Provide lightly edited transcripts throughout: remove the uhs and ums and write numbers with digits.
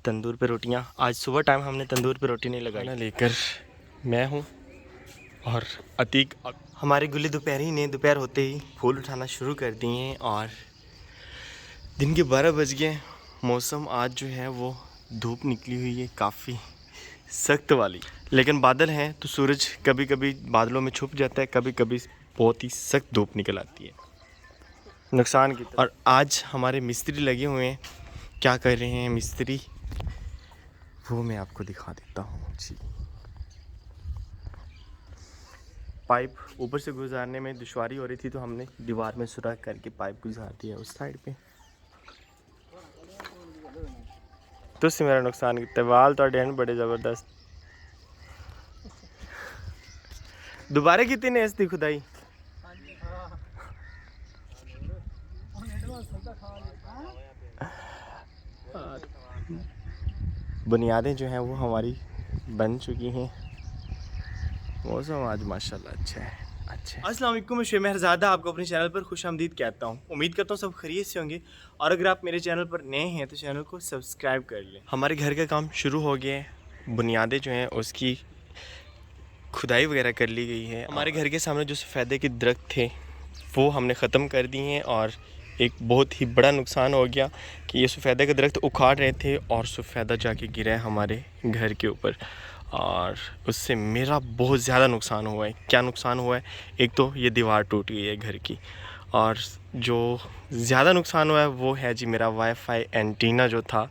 तंदूर पे रोटियां। आज सुबह टाइम हमने तंदूर पे रोटी नहीं लगाई। खाना लेकर मैं हूँ और अतीक। हमारे गुल्ली दोपहरी ने दोपहर होते ही फूल उठाना शुरू कर दिए हैं और दिन के 12 बज गए। मौसम आज जो है वो धूप निकली हुई है काफ़ी सख्त वाली, लेकिन बादल हैं तो सूरज कभी कभी बादलों में छुप जाता है, कभी कभी बहुत ही सख्त धूप निकल आती है नुकसान की। और आज हमारे मिस्त्री लगे हुए हैं। क्या कर रहे हैं मिस्त्री वो मैं आपको दिखा देता हूँ जी। पाइप ऊपर से गुजारने में दुश्वारी हो रही थी तो हमने दीवार में सुराख करके पाइप गुजार दिया उस साइड पे। तुझसे मेरा नुकसान कितना वाल तो हैं बड़े ज़बरदस्त। दोबारा कितनी ने इसकी खुदाई बुनियादें जो हैं वो हमारी बन चुकी हैं। मौसम आज माशाल्लाह अच्छा है। अस्सलाम वालेकुम, मैं शुएब मेहरज़ादा आपको अपने चैनल पर खुशामदीद कहता हूँ। उम्मीद करता हूँ सब खैरियत से होंगे और अगर आप मेरे चैनल पर नए हैं तो चैनल को सब्सक्राइब कर लें। हमारे घर का काम शुरू हो गया है। बुनियादें जो हैं उसकी खुदाई वगैरह कर ली गई है। हमारे घर के सामने जो सफ़ेदे के दरख्त थे वो हमने ख़त्म कर दिए हैं और एक बहुत ही बड़ा नुकसान हो गया कि ये सफ़ेदा के दरख्त उखाड़ रहे थे और सफ़ेदा जाके गिरा है हमारे घर के ऊपर और उससे मेरा बहुत ज़्यादा नुकसान हुआ है। क्या नुकसान हुआ है, एक तो ये दीवार टूट गई है घर की और जो ज़्यादा नुकसान हुआ है वो है जी मेरा वाईफाई एंटीना जो था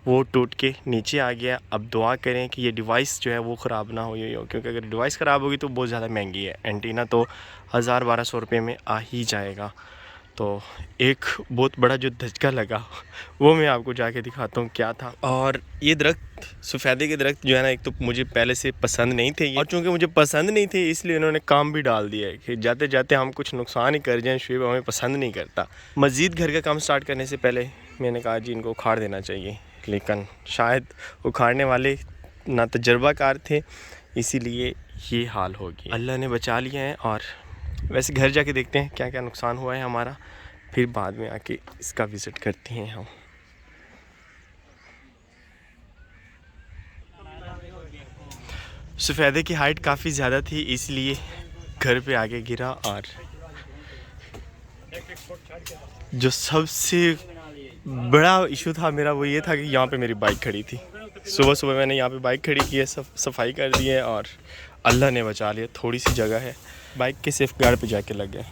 वो टूट के नीचे आ गया। अब दुआ करें कि ये डिवाइस जो है वो ख़राब ना हो क्योंकि अगर डिवाइस ख़राब होगी तो बहुत ज़्यादा महंगी है। एंटीना तो 1000-1200 रुपये में आ ही जाएगा। तो एक बहुत बड़ा जो धचका लगा वो मैं आपको जाके दिखाता हूँ क्या था। और ये दरख्त सफ़ेदे के दरख्त जो है ना, एक तो मुझे पहले से पसंद नहीं थे ये, और चूँकि मुझे पसंद नहीं थे इसलिए इन्होंने काम भी डाल दिया है कि जाते जाते हम कुछ नुकसान ही कर जाएँ। शुएब हमें पसंद नहीं करता। मज़ीद घर का काम स्टार्ट करने से पहले मैंने कहा जी इनको उखाड़ देना चाहिए, लेकिन शायद उखाड़ने वाले ना तजर्बाकार थे इसीलिए ये हाल हो गया। अल्लाह ने बचा लिया है। और वैसे घर जाके देखते हैं क्या क्या नुकसान हुआ है हमारा, फिर बाद में आके इसका विज़िट करते हैं हम। सफ़ेदे की हाइट काफ़ी ज़्यादा थी इसलिए घर पे आके गिरा और जो सबसे बड़ा इशू था मेरा वो ये था कि यहाँ पे मेरी बाइक खड़ी थी। सुबह सुबह मैंने यहाँ पे बाइक खड़ी की है, सफाई कर दी है और अल्लाह ने बचा लिया। थोड़ी सी जगह है, बाइक के सेफ गार्ड पे जाके लग गए।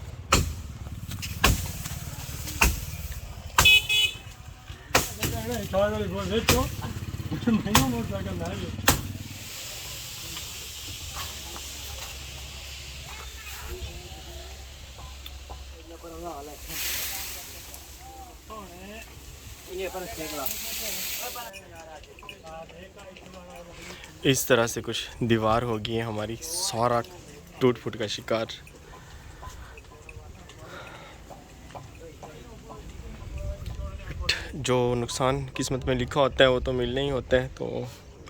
इस तरह से कुछ दीवार हो गई है हमारी, सारा टूट फूट का शिकार। जो नुकसान किस्मत में लिखा होता है वो तो मिलना ही होता है। तो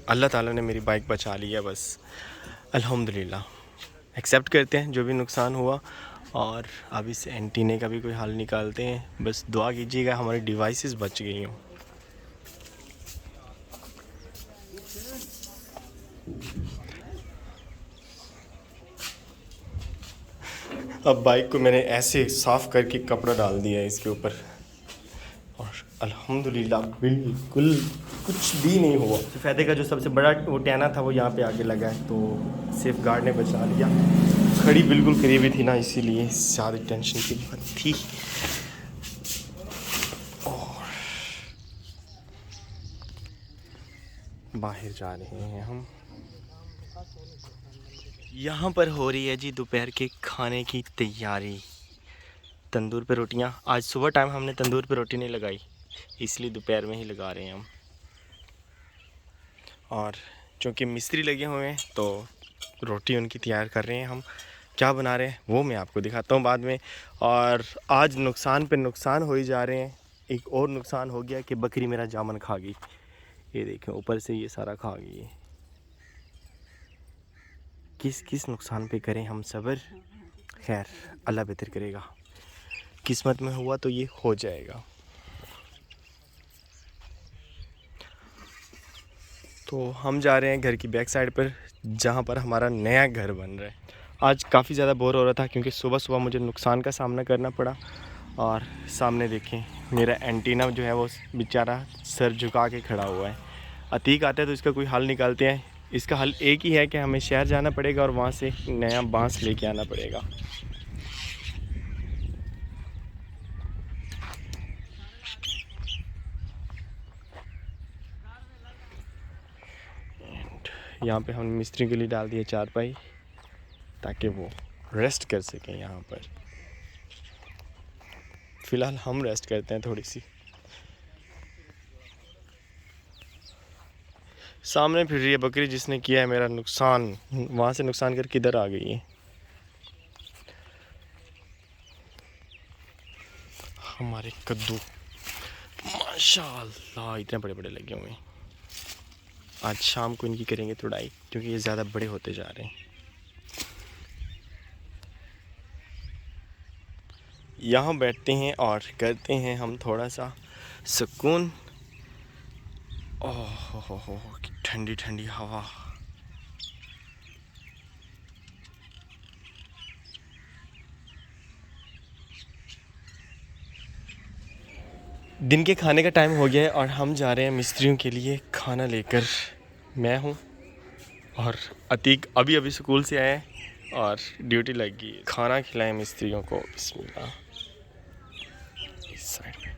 अल्लाह ताला ने मेरी बाइक बचा ली है, बस अल्हम्दुलिल्लाह। एक्सेप्ट करते हैं जो भी नुकसान हुआ और अब इस एंटीने का भी कोई हल निकालते हैं। बस दुआ कीजिएगा हमारी डिवाइसेस बच गई हों। अब बाइक को मैंने ऐसे साफ़ करके कपड़ा डाल दिया है इसके ऊपर और अल्हम्दुलिल्लाह बिल्कुल कुछ भी नहीं हुआ। सफ़ेदे का जो सबसे बड़ा वो टैना था वो यहाँ पे आगे लगा है तो सेफ गार्ड ने बचा लिया। खड़ी बिल्कुल करीबी थी ना इसीलिए ज़्यादा टेंशन की बात थी। और बाहर जा रहे हैं हम। यहाँ पर हो रही है जी दोपहर के खाने की तैयारी। तंदूर पे रोटियाँ। आज सुबह टाइम हमने तंदूर पे रोटी नहीं लगाई इसलिए दोपहर में ही लगा रहे हैं हम। और चूँकि मिस्त्री लगे हुए हैं तो रोटी उनकी तैयार कर रहे हैं। हम क्या बना रहे हैं वो मैं आपको दिखाता हूँ बाद में। और आज नुकसान पे नुकसान हो ही जा रहे हैं। एक और नुकसान हो गया कि बकरी मेरा जामन खा गई। ये देखें ऊपर से ये सारा खा गई है। किस नुकसान पे करें हम सब्र, खैर अल्लाह बेहतर करेगा। किस्मत में हुआ तो ये हो जाएगा। तो हम जा रहे हैं घर की बैक साइड पर, जहाँ पर हमारा नया घर बन रहा है। आज काफ़ी ज़्यादा बोर हो रहा था क्योंकि सुबह सुबह मुझे नुकसान का सामना करना पड़ा। और सामने देखें, मेरा एंटीना जो है वो बेचारा सर झुका के खड़ा हुआ है। अतीक आता है तो इसका कोई हल निकालते हैं। इसका हल एक ही है कि हमें शहर जाना पड़ेगा और वहाँ से नया बांस लेके आना पड़ेगा। यहाँ पे हम मिस्त्री के लिए डाल दिए चारपाई ताकि वो रेस्ट कर सकें यहाँ पर। फ़िलहाल हम रेस्ट करते हैं थोड़ी सी। सामने फिर रही है बकरी जिसने किया है मेरा नुकसान। वहाँ से नुकसान करके इधर आ गई है। हमारे कद्दू माशाल्लाह इतने बड़े बड़े लगे हुए हैं। आज शाम को इनकी करेंगे तुड़ाई क्योंकि ये ज़्यादा बड़े होते जा रहे हैं। यहाँ बैठते हैं और करते हैं हम थोड़ा सा सुकून। ओह हो ठंडी ठंडी हवा। दिन के खाने का टाइम हो गया है और हम जा रहे हैं मिस्त्रियों के लिए खाना लेकर। मैं हूँ और अतीक अभी अभी स्कूल से आए और ड्यूटी लग गई। खाना खिलाएं मिस्त्रियों को। बिस्मिल्लाह। इस साइड पे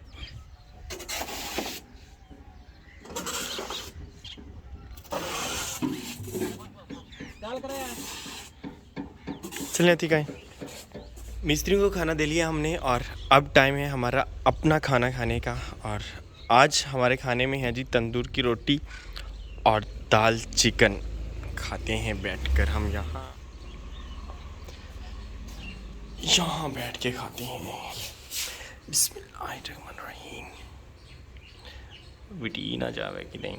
चलें अतीक आए। मिस्त्रियों को खाना दे लिया हमने और अब टाइम है हमारा अपना खाना खाने का। और आज हमारे खाने में है जी तंदूर की रोटी और दाल चिकन। खाते हैं बैठकर हम यहाँ बैठ के खाते हैं। बिस्मिल्लाहिर्रहमानिर्रहीम। विटी ना जावे कि नहीं।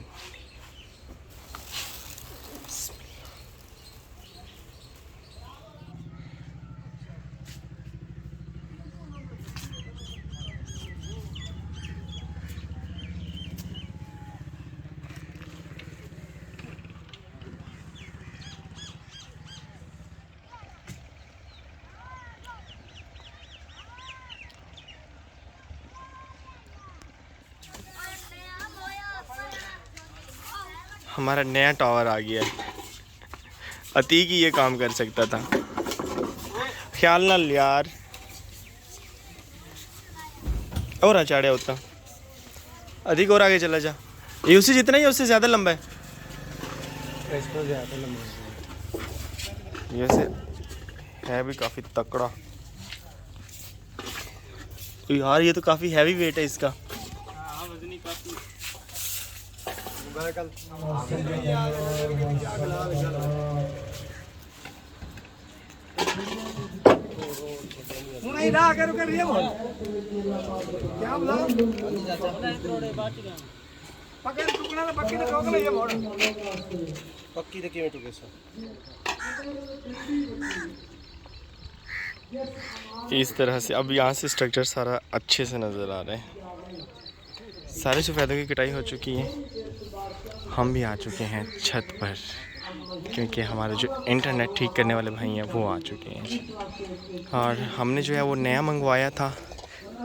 हमारा नया टावर आ गया है। अतीक ही ये काम कर सकता था। ख्याल ना यार। और अचाड़े उतना अधिक और आगे चला जा। ये उससे जितना ही उससे ज़्यादा लंबा है। ये से है भी काफ़ी तकड़ा यार। ये तो काफ़ी हैवी वेट है इसका। इस तरह से अब यहाँ से स्ट्रक्चर सारा अच्छे से नज़र आ रहा है। सारे सफ़ेदों की कटाई हो चुकी है। हम भी आ चुके हैं छत पर क्योंकि हमारे जो इंटरनेट ठीक करने वाले भाई हैं वो आ चुके हैं। और हमने जो है वो नया मंगवाया था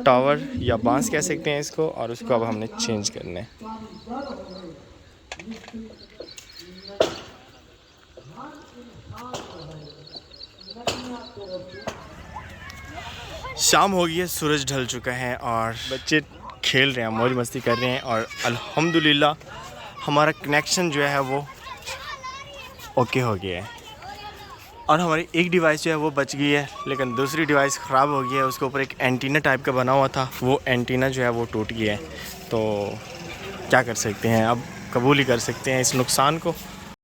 टावर या बांस कह सकते हैं इसको। और उसको अब हमने चेंज करना है। शाम हो गई है, सूरज ढल चुका है और बच्चे खेल रहे हैं, मौज मस्ती कर रहे हैं। और अल्हम्दुलिल्लाह हमारा कनेक्शन जो है वो ओके हो गया है। और हमारी एक डिवाइस जो है वो बच गई है, लेकिन दूसरी डिवाइस ख़राब हो गई है। उसके ऊपर एक एंटीना टाइप का बना हुआ था, वो एंटीना जो है वो टूट गया है। तो क्या कर सकते हैं, अब कबूल ही कर सकते हैं इस नुकसान को।